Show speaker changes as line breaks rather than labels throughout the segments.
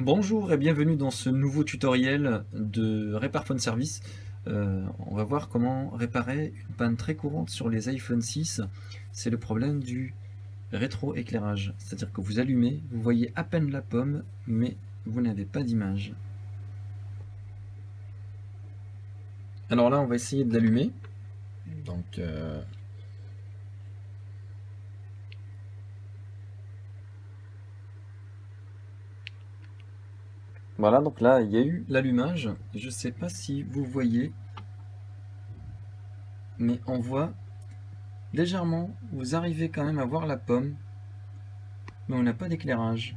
Bonjour et bienvenue dans ce nouveau tutoriel de Repar Phone Service. On va voir comment réparer une panne très courante sur les iPhone 6. C'est le problème du rétroéclairage. C'est-à-dire que vous allumez, vous voyez à peine la pomme, mais vous n'avez pas d'image. Alors là, on va essayer de l'allumer. Donc, voilà, donc là, il y a eu l'allumage. Je ne sais pas si vous voyez, mais on voit légèrement, vous arrivez quand même à voir la pomme, mais on n'a pas d'éclairage.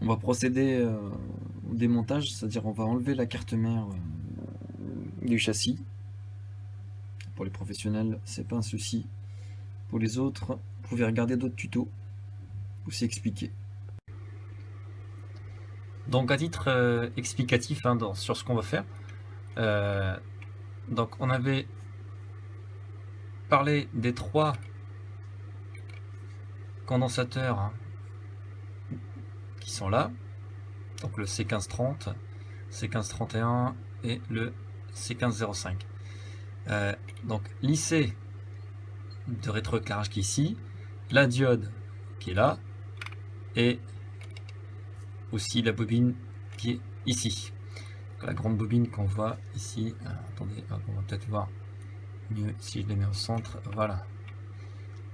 On va procéder au démontage, c'est-à-dire on va enlever la carte mère du châssis. Pour les professionnels, c'est pas un souci. Pour les autres, vous pouvez regarder d'autres tutos où c'est expliqué. Donc à titre explicatif sur ce qu'on va faire, donc on avait parlé des trois condensateurs qui sont là, donc le C1530, C1531 et le C1505. Donc l'IC de rétroéclairage qui est ici, la diode qui est là, et aussi la bobine qui est ici. La grande bobine qu'on voit ici. Attendez, on va peut-être voir mieux si je les mets au centre. Voilà.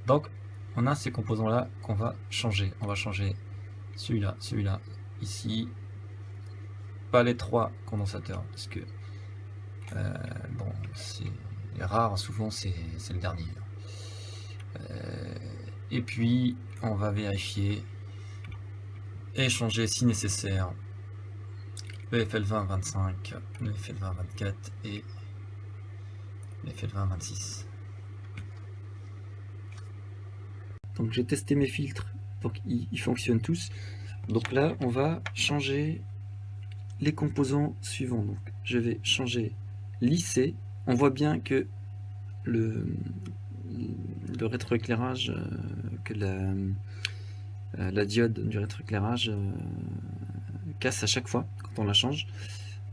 Donc, on a ces composants-là qu'on va changer. On va changer celui-là, ici. Pas les trois condensateurs, parce que bon, c'est rare, souvent c'est le dernier. Et puis, on va vérifier et changer si nécessaire le FL20-25, le FL20-24 et le FL20-26. Donc j'ai testé mes filtres, donc ils fonctionnent tous. Donc là, on va changer les composants suivants. Donc je vais changer l'IC. On voit bien que le rétroéclairage, que la diode du rétroéclairage casse à chaque fois quand on la change.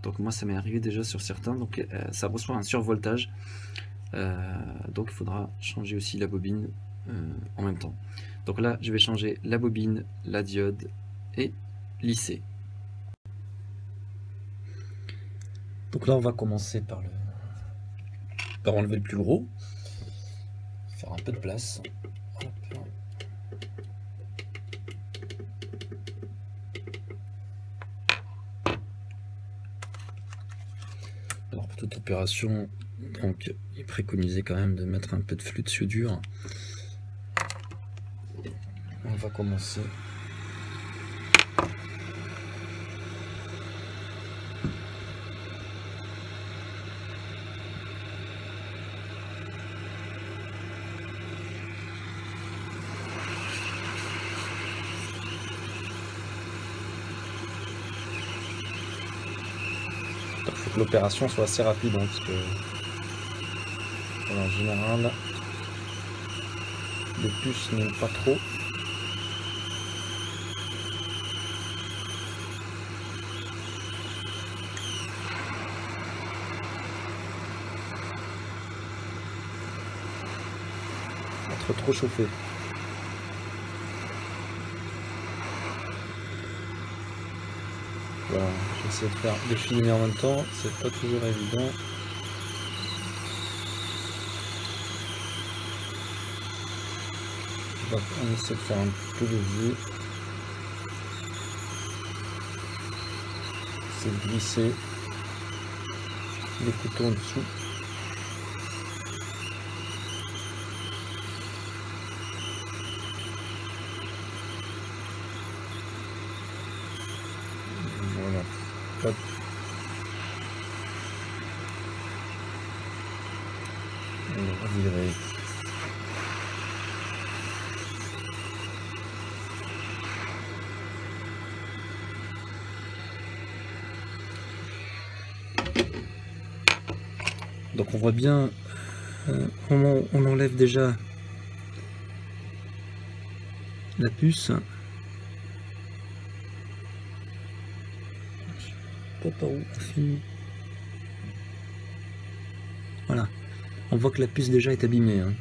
Donc moi ça m'est arrivé déjà sur certains, donc ça reçoit un survoltage. Donc il faudra changer aussi la bobine en même temps. Donc là je vais changer la bobine, la diode et l'IC. Donc là on va commencer par enlever le plus gros, faire un peu de place. Hop. Alors pour toute opération, donc il est préconisé quand même de mettre un peu de flux de soudure. On va commencer. Il faut que l'opération soit assez rapide, parce que en général les puces n'aiment pas trop. Être trop chauffé. Voilà, j'essaie de faire des films en même temps, c'est pas toujours évident. On essaie de faire un peu de vue. C'est de glisser les couteaux en dessous. Voilà. Hop. On va virer. Donc on voit bien, on enlève déjà la puce. Je sais pas par où on filme. Voilà. On voit que la puce déjà est abîmée. Hein.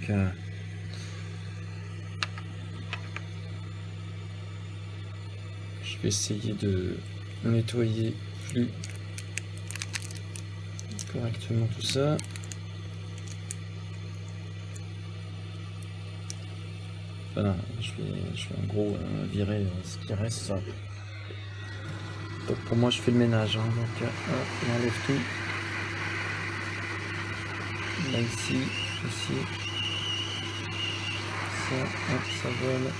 Donc, je vais essayer de nettoyer plus correctement tout ça. Voilà, je vais en gros virer ce qui reste. Donc pour moi je fais le ménage. Hein. Donc on enlève tout. Là ici, ici. Ça vole.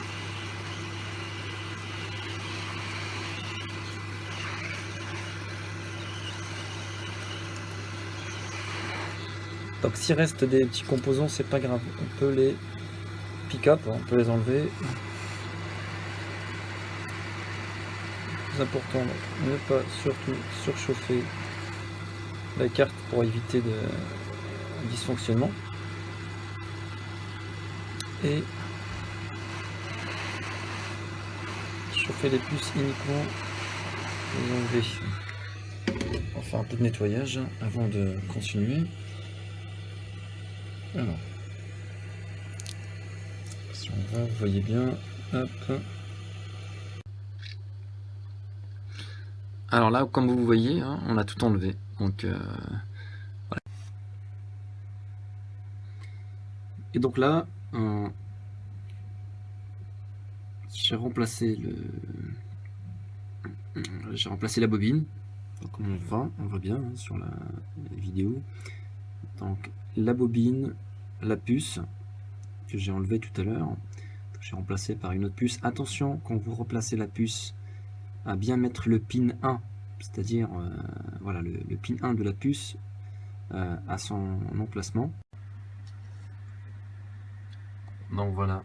Donc s'il reste des petits composants, c'est pas grave. On peut les pick-up, on peut les enlever. C'est important de ne pas surtout surchauffer la carte pour éviter de dysfonctionnement. Et chauffer les puces uniquement, les enlever. On va faire un peu de nettoyage avant de continuer. Alors, si on va, vous voyez bien, hop. Alors là, comme vous voyez, hein, on a tout enlevé. Donc, voilà. Et donc là, j'ai remplacé la bobine. Donc on voit bien hein, sur la vidéo. Donc la bobine, la puce que j'ai enlevé tout à l'heure, j'ai remplacé par une autre puce. Attention quand vous replacez la puce à bien mettre le pin 1, c'est-à-dire voilà le pin 1 de la puce à son emplacement. Donc voilà,